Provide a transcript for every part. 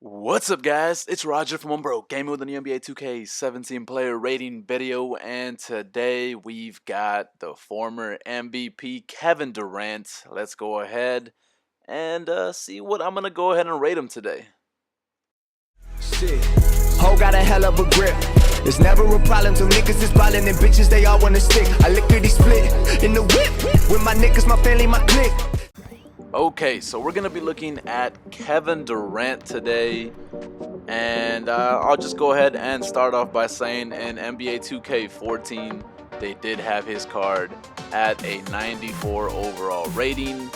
What's up, guys? It's Roger from OneBroGaming with a new NBA 2K17 player rating video, and today we've got the former MVP Kevin Durant. Let's go ahead and see what I'm gonna go ahead and rate him today. Shit. Ho got a hell of a grip. There's never a problem till niggas is ballin' and bitches they all wanna stick. I lickety split in the whip with my niggas, my family, my clique. Okay, so we're gonna be looking at Kevin Durant today, and I'll just go ahead and start off by saying in NBA 2K14 they did have his card at a 94 overall rating.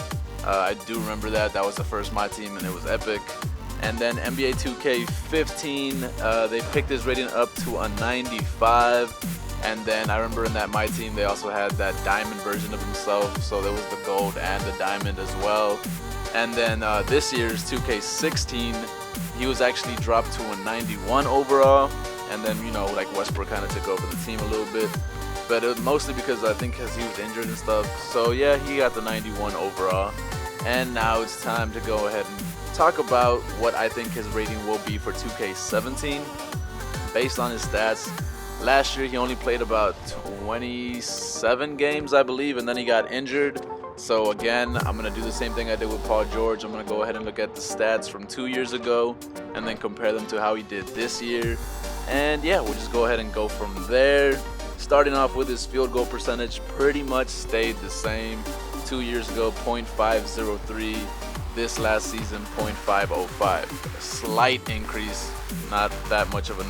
I do remember that was the first my team and it was epic. And then NBA 2K15 they picked his rating up to a 95. And then I remember in that my team they also had that diamond version of himself, so there was the gold and the diamond as well. And then this year's 2K16 he was actually dropped to a 91 overall, and then like Westbrook kind of took over the team a little bit, but mostly because I think because he was injured and stuff. So yeah, he got the 91 overall. And now it's time to go ahead and talk about what I think his rating will be for 2K17 based on his stats. Last year he only played about 27 games, I believe, and then he got injured. So again, I'm going to do the same thing I did with Paul George. I'm going to go ahead and look at the stats from 2 years ago and then compare them to how he did this year. And yeah, we'll just go ahead and go from there. Starting off with his field goal percentage, pretty much stayed the same. 2 years ago, .503. This last season, .505. A slight increase, not that much of a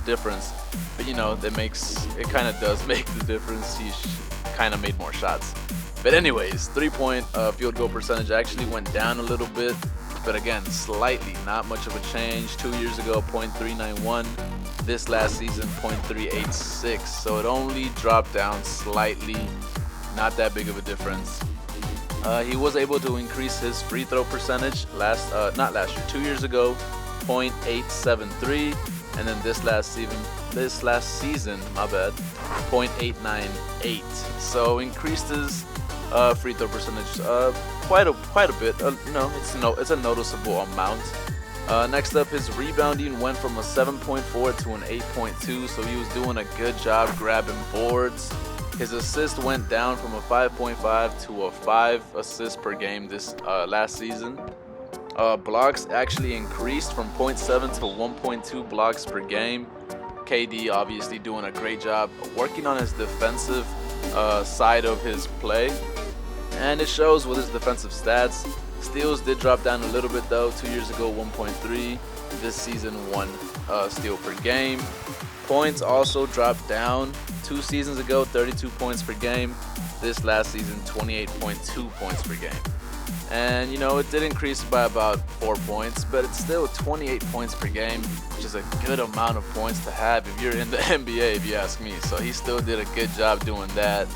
difference, but it kind of does make the difference. He kind of made more shots. But anyways, 3-point field goal percentage actually went down a little bit, but again, slightly, not much of a change. 2 years ago, .391. This last season, .386. So it only dropped down slightly, not that big of a difference. He was able to increase his free throw percentage not last year, 2 years ago, .873, and then this last season, my bad, .898. So increased his free throw percentage quite a bit. It's a noticeable amount. Next up, his rebounding went from a 7.4 to an 8.2, so he was doing a good job grabbing boards. His assist went down from a 5.5 to a 5 assists per game this last season. Blocks actually increased from 0.7 to 1.2 blocks per game. KD obviously doing a great job working on his defensive side of his play, and it shows with his defensive stats. Steals did drop down a little bit though. 2 years ago, 1.3. This season, 1 steal per game. Points also dropped down. 2 seasons ago, 32 points per game. This last season, 28.2 points per game. And it did increase by about 4 points, but it's still 28 points per game, which is a good amount of points to have if you're in the NBA, if you ask me. So he still did a good job doing that.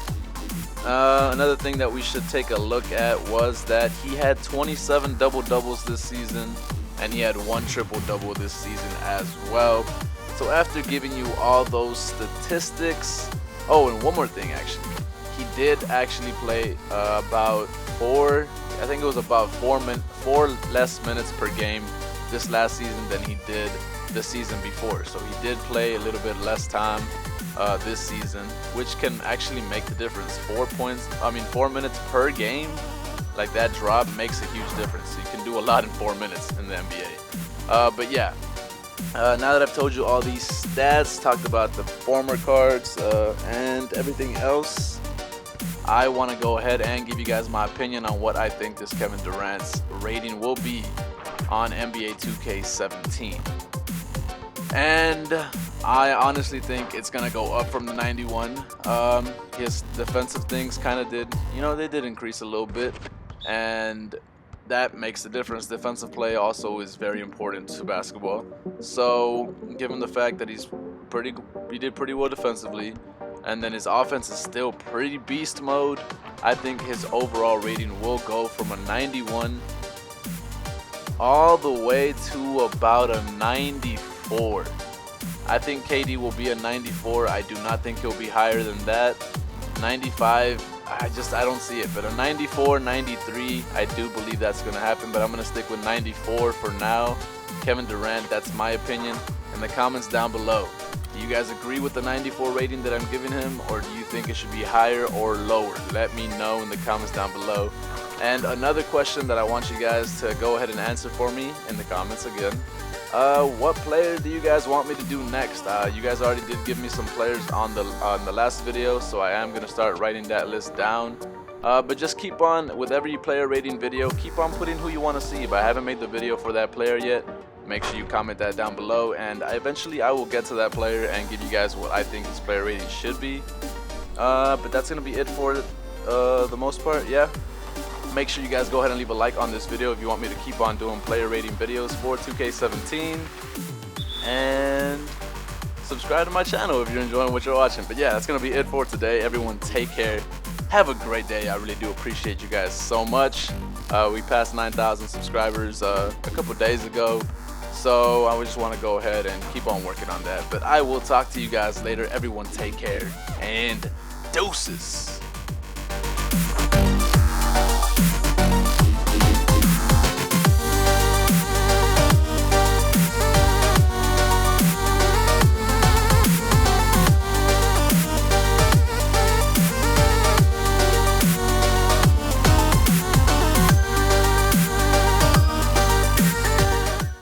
Another thing that we should take a look at was that he had 27 double-doubles this season, and he had 1 triple-double this season as well. So after giving you all those statistics, and one more thing actually, he did actually play about 4 less minutes per game this last season than he did the season before. So he did play a little bit less time this season, which can actually make the difference. 4 minutes per game, like that drop makes a huge difference. You can do a lot in 4 minutes in the NBA. But yeah. Now that I've told you all these stats, talked about the former cards and everything else, I want to go ahead and give you guys my opinion on what I think this Kevin Durant's rating will be on NBA 2K17. And I honestly think it's going to go up from the 91. His defensive things kind of did, they did increase a little bit, and that makes the difference. Defensive play also is very important to basketball. So given the fact that he did pretty well defensively, and then his offense is still pretty beast mode, I think his overall rating will go from a 91 all the way to about a 94. I think KD will be a 94. I do not think he'll be higher than that. 95, I don't see it. But a 94, 93, I do believe that's going to happen. But I'm going to stick with 94 for now. Kevin Durant, that's my opinion. In the comments down below, do you guys agree with the 94 rating that I'm giving him, or do you think it should be higher or lower? Let me know in the comments down below. And another question that I want you guys to go ahead and answer for me in the comments again. What player do you guys want me to do next? You guys already did give me some players on the last video, so I am going to start writing that list down. But just keep on, with every player rating video, keep on putting who you want to see. If I haven't made the video for that player yet, make sure you comment that down below, and eventually I will get to that player and give you guys what I think his player rating should be. But that's going to be it for the most part, yeah. Make sure you guys go ahead and leave a like on this video if you want me to keep on doing player rating videos for 2K17. And subscribe to my channel if you're enjoying what you're watching. But yeah, that's going to be it for today. Everyone take care. Have a great day. I really do appreciate you guys so much. We passed 9,000 subscribers a couple days ago. So I just want to go ahead and keep on working on that. But I will talk to you guys later. Everyone take care and deuces.